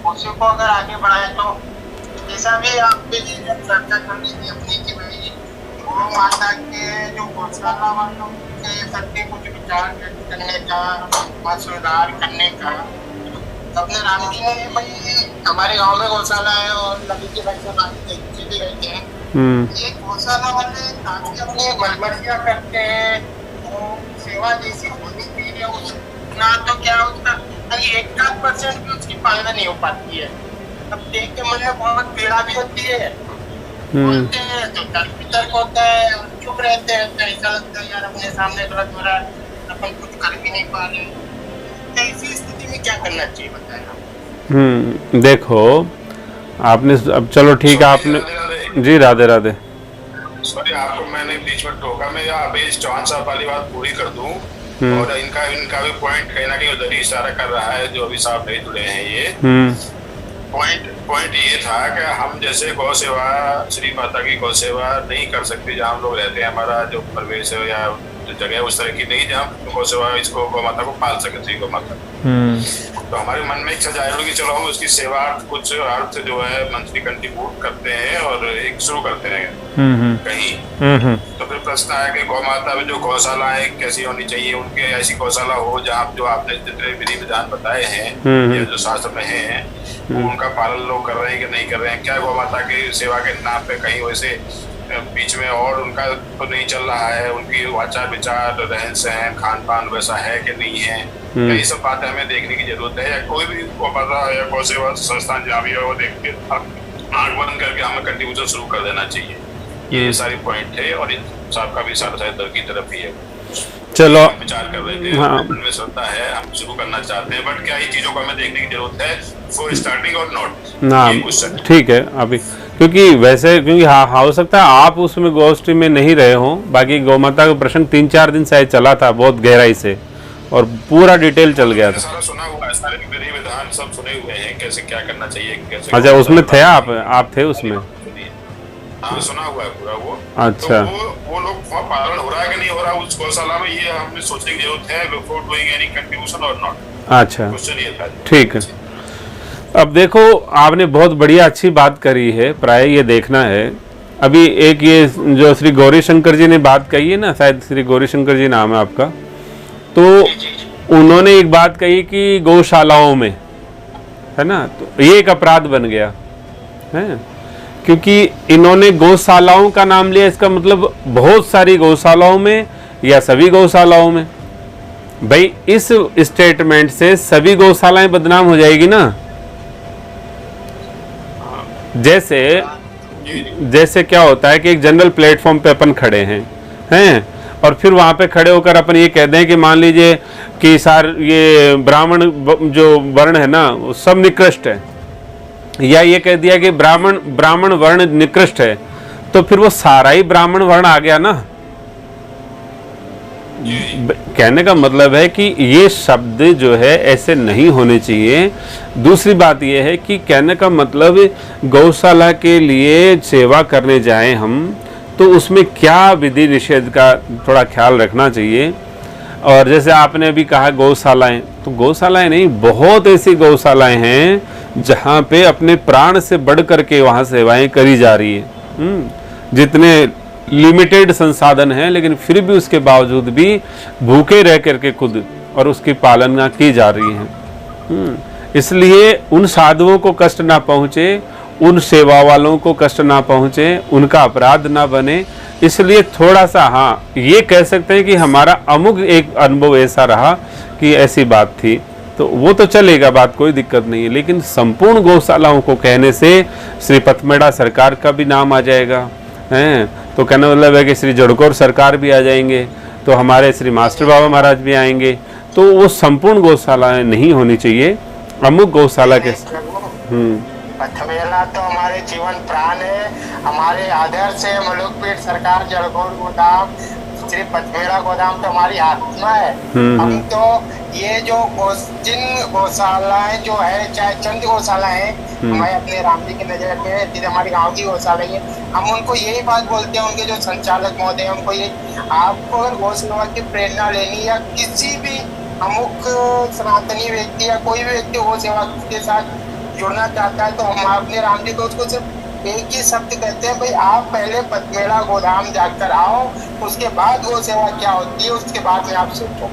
उसी को अगर आगे बढ़ाए तो जैसा भी आपके लिए चर्चा करनी थी अपनी की भाई गौ माता के जो गौशाला वालों के प्रति कुछ विचार व्यक्त करने का और सुधार करने का। अपने राम जी ने भाई हमारे गांव में गौशाला है और नदी के भाई से बाकी भी रहते हैं। ये गौशाला वाले काफी अपनी मलमलिया करते हैं तो सेवा जैसी होनी चाहिए उतना तो क्या उसका 1% भी उसकी पालना नहीं हो पाती है। अब देख के मन में बहुत पीड़ा भी होती है, बोलते हैं तो तर्क वितर्क होता है और चुप रहते हैं तो ऐसा लगता है यार अपने सामने गलत हो रहा है, अपन कुछ कर भी नहीं पा रहे। तो ऐसी स्थिति में क्या करना चाहिए बताया? देखो आपने अब चलो ठीक है आपने जी राधे राधे। सॉरी आपको मैंने बीच में टोका, मैं अभी चौहान साहब वाली बात पूरी कर दूं और इनका भी पॉइंट कहीं ना कहीं उधर ही इशारा कर रहा है जो अभी साहब नहीं जुड़े हैं। ये पॉइंट ये था कि हम जैसे गौ सेवा श्री माता की गौ सेवा नहीं कर सकते जहाँ हम लोग रहते हैं, हमारा जो परिवेश है या जो जगह है उस तरह की नहीं जहाँ गौ सेवा इसको गौ माता को पाल सके श्री गौ माता। तो हमारे मन में इच्छा जाहिर होगी चलो हम उसकी सेवा कुछ अर्थ जो है मंथली कंट्रीब्यूट करते हैं और एक शुरू करते हैं कहीं। तो फिर प्रश्न आया कि गौ माता में जो गौशालाएं कैसी होनी चाहिए, उनके ऐसी गौशाला हो जहाँ जो आपने जितने विधि विधान बताए हैं या जो शास्त्र में हैं वो उनका पालन लोग कर रहे हैं कि नहीं कर रहे हैं। क्या गौ माता की सेवा के नाम पे कहीं वैसे बीच में और उनका तो नहीं चल रहा है, उनकी आचार विचार रहन सहन खान पान वैसा है कि नहीं है, यही सब बातें हमें देखने की जरूरत है। या कोई भी गौ माता या गौ सेवा संस्थान जहाँ भी है वो देख के आंख बंद करके हमें कंट्रीब्यूशन शुरू कर देना चाहिए। ये सारी पॉइंट है और साहब का भी सारा दर की तरफ ही है। चलो विचार कर रहे थे, उनमें श्रद्धा है, हम शुरू करना चाहते हैं बट क्या ही चीजों को हमें देखने की जरूरत है फॉर स्टार्टिंग और नॉट ना। ठीक है अभी क्योंकि वैसे क्योंकि हाँ हो सकता है आप उसमें गोष्ठी में नहीं रहे हो, बाकी गौ माता का प्रश्न 3-4 दिन शायद चला था बहुत गहराई से और पूरा डिटेल चल गया था। सारा सुना हुआ है, सारे विधि विधान सब सुने हुए हैं कैसे क्या करना चाहिए कैसे। अच्छा उसमें थे आप थे उसमें? हाँ सुना हुआ है पूरा वो। अच्छा तो वो लोग पालन हो रहा है कि नहीं हो रहा उस गौशाला में ये हमने सोचने की जरूरत है बिफोर डूइंग एनी कंट्रीब्यूशन और नॉट। अच्छा क्वेश्चन ये था। ठीक है अब देखो आपने बहुत बढ़िया अच्छी बात करी है, प्राय ये देखना है। अभी एक ये जो श्री गौरी शंकर जी ने बात कही है ना, शायद श्री गौरी शंकर जी नाम है आपका, तो उन्होंने एक बात कही कि गौशालाओं में है ना, तो ये एक अपराध बन गया है क्योंकि इन्होंने गौशालाओं का नाम लिया। इसका मतलब बहुत सारी गौशालाओं में या सभी गौशालाओं में, भाई इस स्टेटमेंट से सभी गौशालाएं बदनाम हो जाएगी ना। जैसे क्या होता है कि एक जनरल प्लेटफॉर्म पे अपन खड़े हैं और फिर वहां पे खड़े होकर अपन ये कह दें कि मान लीजिए कि ये ब्राह्मण जो वर्ण है ना वो सब निकृष्ट है, या ये कह दिया कि ब्राह्मण वर्ण निकृष्ट है, तो फिर वो सारा ही ब्राह्मण वर्ण आ गया ना। कहने का मतलब है कि ये शब्द जो है ऐसे नहीं होने चाहिए। दूसरी बात ये है कि कहने का मतलब गौशाला के लिए सेवा करने जाएं हम तो उसमें क्या विधि निषेध का थोड़ा ख्याल रखना चाहिए। और जैसे आपने अभी कहा गौशालाएं, तो गौशालाएं नहीं बहुत ऐसी गौशालाएं हैं जहाँ पे अपने प्राण से बढ़ करके वहाँ सेवाएं करी जा रही है। जितने लिमिटेड संसाधन हैं लेकिन फिर भी उसके बावजूद भी भूखे रह करके खुद और उसकी पालना की जा रही है। इसलिए उन साधुओं को कष्ट ना पहुँचे, उन सेवा वालों को कष्ट ना पहुँचे, उनका अपराध ना बने। इसलिए थोड़ा सा हाँ ये कह सकते हैं कि हमारा अमुक एक अनुभव ऐसा रहा कि ऐसी बात थी, तो वो तो चलेगा, बात कोई दिक्कत नहीं है। लेकिन संपूर्ण गौशालाओं को कहने से श्री पथमेड़ा सरकार का भी नाम आ जाएगा हैं, तो कहने मतलब है कि श्री जड़कोर सरकार भी आ जाएंगे, तो हमारे श्री मास्टर बाबा महाराज भी आएंगे। तो वो संपूर्ण गौशालाएं नहीं होनी चाहिए, अमुक गौशाला के। पथमेड़ा तो हमारे जीवन प्राण है, हमारे आदर्श है। मलुकपेट सरकार, जड़कोर गोदाम, श्री पथमेड़ा गोदाम तो हमारी आत्मा है। हम तो ये जो जिन गौशालाएं जो है, चाहे चंद गौशाला है, हमें अपने राम जी की नजर में हमारी गांव की गौशाला है, हम उनको यही बात बोलते हैं, उनके जो संचालक महोदय हमको ये, आपको अगर गौ सेवा की प्रेरणा लेनी या किसी भी अमुक सनातनी व्यक्ति या कोई भी व्यक्ति गौ सेवा के साथ जुड़ना चाहता है तो हम अपने राम जी दोस्त को सिर्फ एक ही शब्द कहते हैं, भाई आप पहले पथमेड़ा गोधाम जाकर आओ, उसके बाद गौ सेवा क्या होती है उसके बाद में आप सोचो।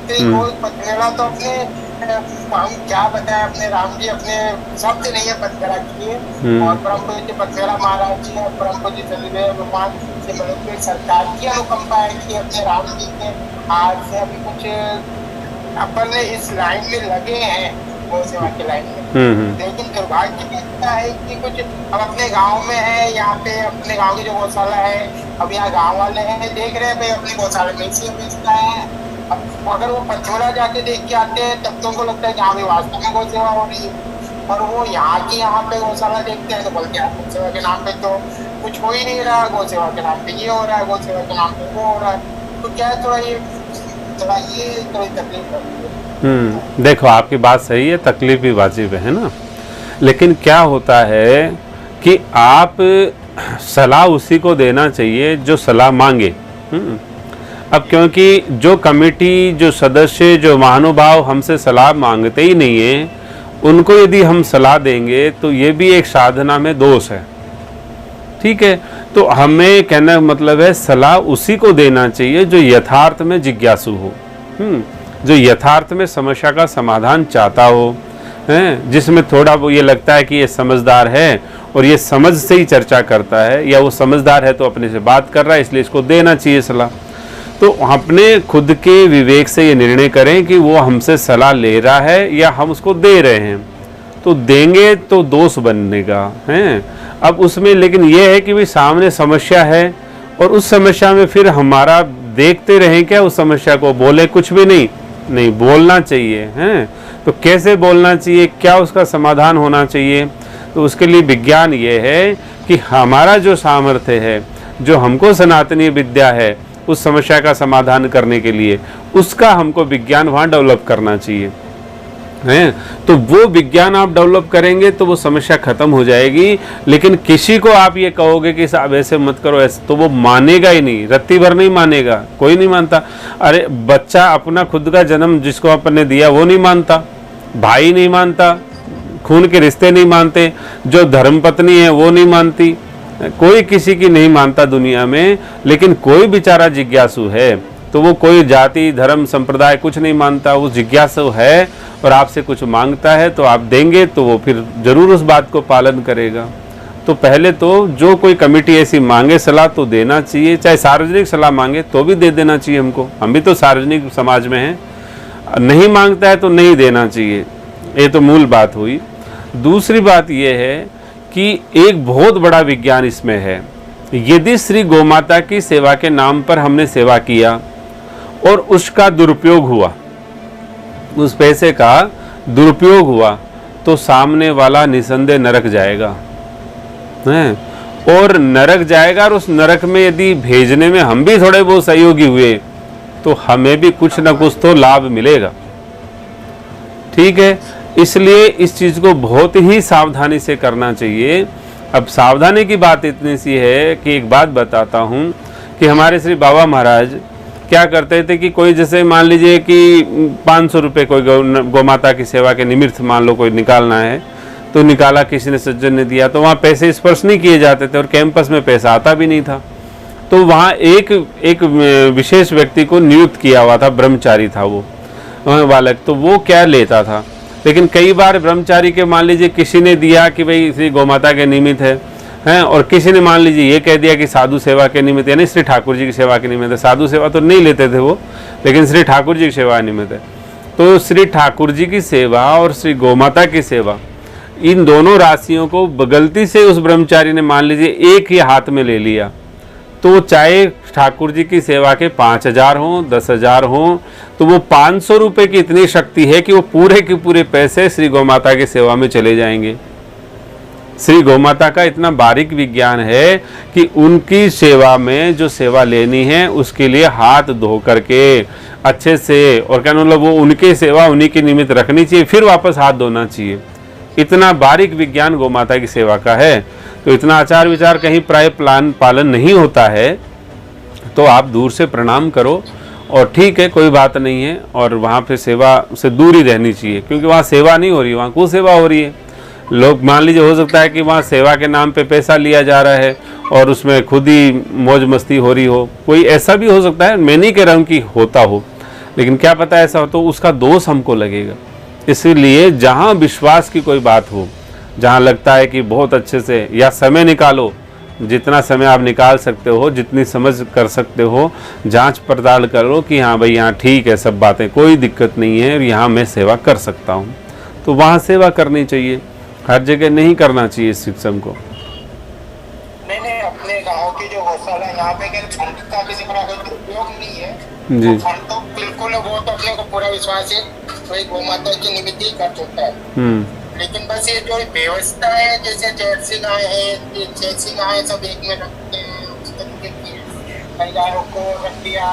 तो पथमेड़ा तो अपने हम क्या बताएं, अपने राम जी अपने शब्द नहीं है पथमेड़ा के लिए। और ब्रह्म जी पथमेड़ा महाराज जी और ब्रह्म जी चलिए भगवान से मतलब सरकार की अनुकंपा है कि अपने राम जी के आज से अभी कुछ अपन इस लाइन में लगे हैं, गौ सेवा की लाइन में। लेकिन दुर्भाग्य की है कि कुछ अब अपने गांव में है, यहाँ पे अपने गांव की जो गौशाला है, अब यहाँ गांव वाले हैं देख रहे हैं भाई अपनी गौशाला में से बेचता है। अब अगर वो पथमेड़ा जाके देख के आते हैं तब तो उनको लगता है कि हाँ भाई वास्तव में गौ सेवा हो रही है। और वो यहाँ की यहाँ पे गौशाला देखते हैं तो बोलते हैं गौ सेवा के नाम पे तो कुछ हो ही नहीं रहा, गौ सेवा के नाम पे ये हो रहा है, गौ सेवा के नाम पे वो हो रहा है। तो क्या है, थोड़ा ये थोड़ी तकलीफ होती है। देखो आपकी बात सही है, तकलीफ भी वाजिब है ना, लेकिन क्या होता है कि आप सलाह उसी को देना चाहिए जो सलाह मांगे। अब क्योंकि जो कमेटी, जो सदस्य, जो महानुभाव हमसे सलाह मांगते ही नहीं है, उनको यदि हम सलाह देंगे तो ये भी एक साधना में दोष है। ठीक है, तो हमें कहना मतलब है सलाह उसी को देना चाहिए जो यथार्थ में जिज्ञासु हो, जो यथार्थ में समस्या का समाधान चाहता हो, जिसमें थोड़ा वो ये लगता है कि ये समझदार है और ये समझ से ही चर्चा करता है, या वो समझदार है तो अपने से बात कर रहा है इसलिए इसको देना चाहिए सलाह। तो अपने खुद के विवेक से ये निर्णय करें कि वो हमसे सलाह ले रहा है या हम उसको दे रहे हैं। तो देंगे तो दोष बनेगा हैं। अब उसमें लेकिन ये है कि भाई सामने समस्या है और उस समस्या में फिर हमारा देखते रहें क्या, उस समस्या को बोले कुछ भी नहीं बोलना चाहिए हैं। तो कैसे बोलना चाहिए, क्या उसका समाधान होना चाहिए, तो उसके लिए विज्ञान ये है कि हमारा जो सामर्थ्य है, जो हमको सनातनी विद्या है उस समस्या का समाधान करने के लिए, उसका हमको विज्ञान वहाँ डेवलप करना चाहिए हैं। तो वो विज्ञान आप डेवलप करेंगे तो वो समस्या खत्म हो जाएगी। लेकिन किसी को आप ये कहोगे कि साहब ऐसे मत करो ऐसे, तो वो मानेगा ही नहीं, रत्ती भर नहीं मानेगा, कोई नहीं मानता। अरे बच्चा अपना खुद का जन्म जिसको अपन ने दिया वो नहीं मानता, भाई नहीं मानता, खून के रिश्ते नहीं मानते, जो धर्मपत्नी है वो नहीं मानती, कोई किसी की नहीं मानता दुनिया में। लेकिन कोई बेचारा जिज्ञासु है तो वो कोई जाति धर्म संप्रदाय कुछ नहीं मानता, वो जिज्ञासु है और आपसे कुछ मांगता है तो आप देंगे तो वो फिर जरूर उस बात को पालन करेगा। तो पहले तो जो कोई कमेटी ऐसी मांगे सलाह तो देना चाहिए, चाहे सार्वजनिक सलाह मांगे तो भी दे देना चाहिए हमको, हम भी तो सार्वजनिक समाज में हैं। नहीं मांगता है तो नहीं देना चाहिए, ये तो मूल बात हुई। दूसरी बात ये है कि एक बहुत बड़ा विज्ञान इसमें है। यदि श्री गोमाता की सेवा के नाम पर हमने सेवा किया और उसका दुरुपयोग हुआ, उस पैसे का दुरुपयोग हुआ, तो सामने वाला निसंदेह नरक जाएगा हैं, और नरक जाएगा। और उस नरक में यदि भेजने में हम भी थोड़े बहुत सहयोगी हुए तो हमें भी कुछ ना कुछ तो लाभ मिलेगा। ठीक है, इसलिए इस चीज को बहुत ही सावधानी से करना चाहिए। अब सावधानी की बात इतनी सी है कि एक बात बताता हूँ कि हमारे श्री बाबा महाराज क्या करते थे कि कोई जैसे मान लीजिए कि 500 रुपये कोई गौमाता की सेवा के निमित्त मान लो कोई निकालना है, तो निकाला, किसी ने सज्जन ने दिया, तो वहाँ पैसे स्पर्श नहीं किए जाते थे और कैंपस में पैसा आता भी नहीं था। तो वहाँ एक विशेष व्यक्ति को नियुक्त किया हुआ था, ब्रह्मचारी था वो बालक, तो वो क्या लेता था। लेकिन कई बार ब्रह्मचारी के मान लीजिए किसी ने दिया कि भाई श्री गौमाता के निमित्त है, और किसी ने मान लीजिए ये कह दिया कि साधु सेवा के निमित्त, यानी श्री ठाकुर जी की सेवा के निमित्त है। साधु सेवा तो नहीं लेते थे वो, लेकिन श्री ठाकुर जी की सेवा निमित्त है। तो श्री ठाकुर जी की सेवा और श्री गौमाता की सेवा, इन दोनों राशियों को गलती से उस ब्रह्मचारी ने मान लीजिए एक ही हाथ में ले लिया, तो चाहे ठाकुर जी की सेवा के 5000 हों 10,000 हों, तो वो 500 रुपये की इतनी शक्ति है कि वो पूरे के पूरे पैसे श्री गौमाता की सेवा में चले जाएंगे। श्री गौमाता का इतना बारीक विज्ञान है कि उनकी सेवा में जो सेवा लेनी है उसके लिए हाथ धो करके अच्छे से, और क्या मतलब वो उनकी सेवा उन्हीं के निमित्त रखनी चाहिए, फिर वापस हाथ धोना चाहिए। इतना बारीक विज्ञान गौमाता की सेवा का है। तो इतना आचार विचार कहीं प्राय पालन नहीं होता है, तो आप दूर से प्रणाम करो और ठीक है कोई बात नहीं है, और वहाँ पे सेवा से दूर ही रहनी चाहिए, क्योंकि वहाँ सेवा नहीं हो रही है, वहाँ कुसेवा हो रही है। लोग मान लीजिए हो सकता है कि वहाँ सेवा के नाम पे पैसा लिया जा रहा है और उसमें खुद ही मौज मस्ती हो रही हो, कोई ऐसा भी हो सकता है। मैं नहीं कह रहा हूँ कि होता हो, लेकिन क्या पता ऐसा हो तो उसका दोष हमको लगेगा। इसीलिए जहाँ विश्वास की कोई बात हो, जहाँ लगता है कि बहुत अच्छे से, या समय निकालो, जितना समय आप निकाल सकते हो, जितनी समझ कर सकते हो, जांच पड़ताल करो कि हाँ भाई यहाँ ठीक है, सब बातें कोई दिक्कत नहीं है और यहाँ मैं सेवा कर सकता हूँ, तो वहाँ सेवा करनी चाहिए। हर जगह नहीं करना चाहिए इस सिस्टम को। नहीं, अपने गांव की जो गौशाला है यहाँ पे फंड का किसी तरह का दुरुपयोग नहीं है जी। फंड तो बिल्कुल, वो तो अपने को पूरा विश्वास है, कोई गौ माता की निमित्त ही कर सकता है। लेकिन बस ये जो व्यवस्था है, जैसे जर्सी गाय है, जर्सी गाय सब एक में रखते हैं, उस तरीके की गायों को रख दिया,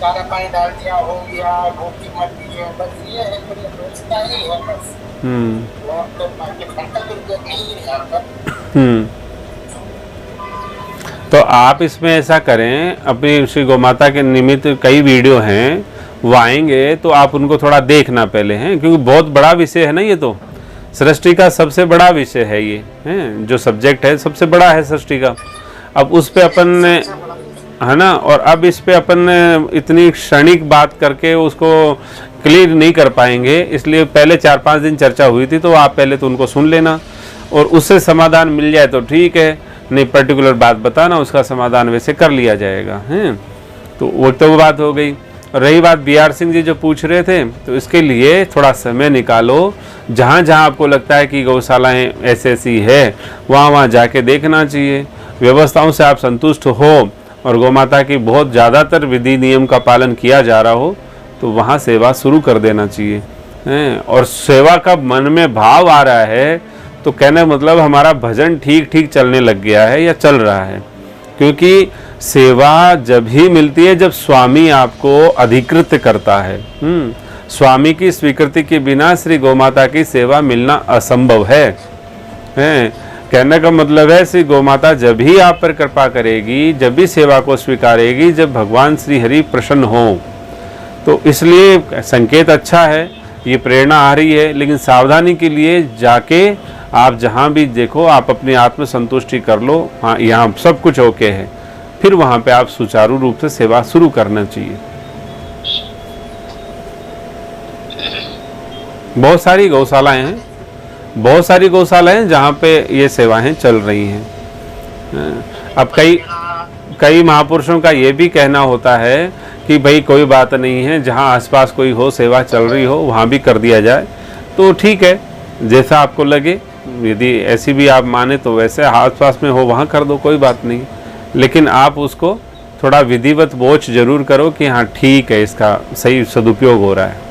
चारा पानी डाल दिया, हो गया, भूखी मर दी है, बस ये है, पूरी व्यवस्था ही है बस। तो बाकी फंड का दुरुपयोग नहीं है यहाँ पर। तो आप इसमें ऐसा करें, अपनी श्री गौ माता के निमित्त कई वीडियो हैं, वो आएंगे तो आप उनको थोड़ा देखना पहले हैं, क्योंकि बहुत बड़ा विषय है ना, ये तो सृष्टि का सबसे बड़ा विषय है, ये है जो सब्जेक्ट है सबसे बड़ा है सृष्टि का। अब उस पे अपन है ना, और अब इस पे अपन इतनी क्षणिक बात करके उसको क्लियर नहीं कर पाएंगे, इसलिए पहले 4-5 दिन चर्चा हुई थी, तो आप पहले तो उनको सुन लेना और उससे समाधान मिल जाए तो ठीक है, नहीं पर्टिकुलर बात बताना, उसका समाधान वैसे कर लिया जाएगा, हैं। तो वो तो बात हो गई। रही बात BR सिंह जी जो पूछ रहे थे, तो इसके लिए थोड़ा समय निकालो, जहाँ जहाँ आपको लगता है कि गौशालाएँ ऐसी है, वहाँ जाके देखना चाहिए। व्यवस्थाओं से आप संतुष्ट हो और गौ माता की बहुत ज़्यादातर विधि नियम का पालन किया जा रहा हो, तो वहाँ सेवा शुरू कर देना चाहिए, हैं। और सेवा का मन में भाव आ रहा है, तो कहने मतलब हमारा भजन ठीक ठीक चलने लग गया है या चल रहा है। क्योंकि सेवा जब ही मिलती है जब स्वामी आपको अधिकृत करता है। स्वामी की स्वीकृति के बिना श्री गौ माता की सेवा मिलना असंभव है। कहने का मतलब है श्री गौ माता जब ही आप पर कृपा करेगी, जब भी सेवा को स्वीकारेगी, जब भगवान श्री हरि प्रसन्न हो। तो इसलिए संकेत अच्छा है, ये प्रेरणा आ रही है, लेकिन सावधानी के लिए जाके आप जहाँ भी देखो, आप अपनी आत्म संतुष्टि कर लो, हाँ यहाँ सब कुछ ओके है, फिर वहाँ पे आप सुचारू रूप से सेवा शुरू करना चाहिए। बहुत सारी गौशालाएं हैं, बहुत सारी गौशालाएं जहाँ पे ये सेवाएं चल रही हैं। अब कई महापुरुषों का ये भी कहना होता है कि भाई कोई बात नहीं है, जहाँ आसपास कोई हो, सेवा चल रही हो, वहाँ भी कर दिया जाए, तो ठीक है, जैसा आपको लगे। यदि ऐसी भी आप माने तो वैसे आसपास में हो वहाँ कर दो, कोई बात नहीं, लेकिन आप उसको थोड़ा विधिवत वॉच जरूर करो कि हाँ ठीक है, इसका सही सदुपयोग हो रहा है।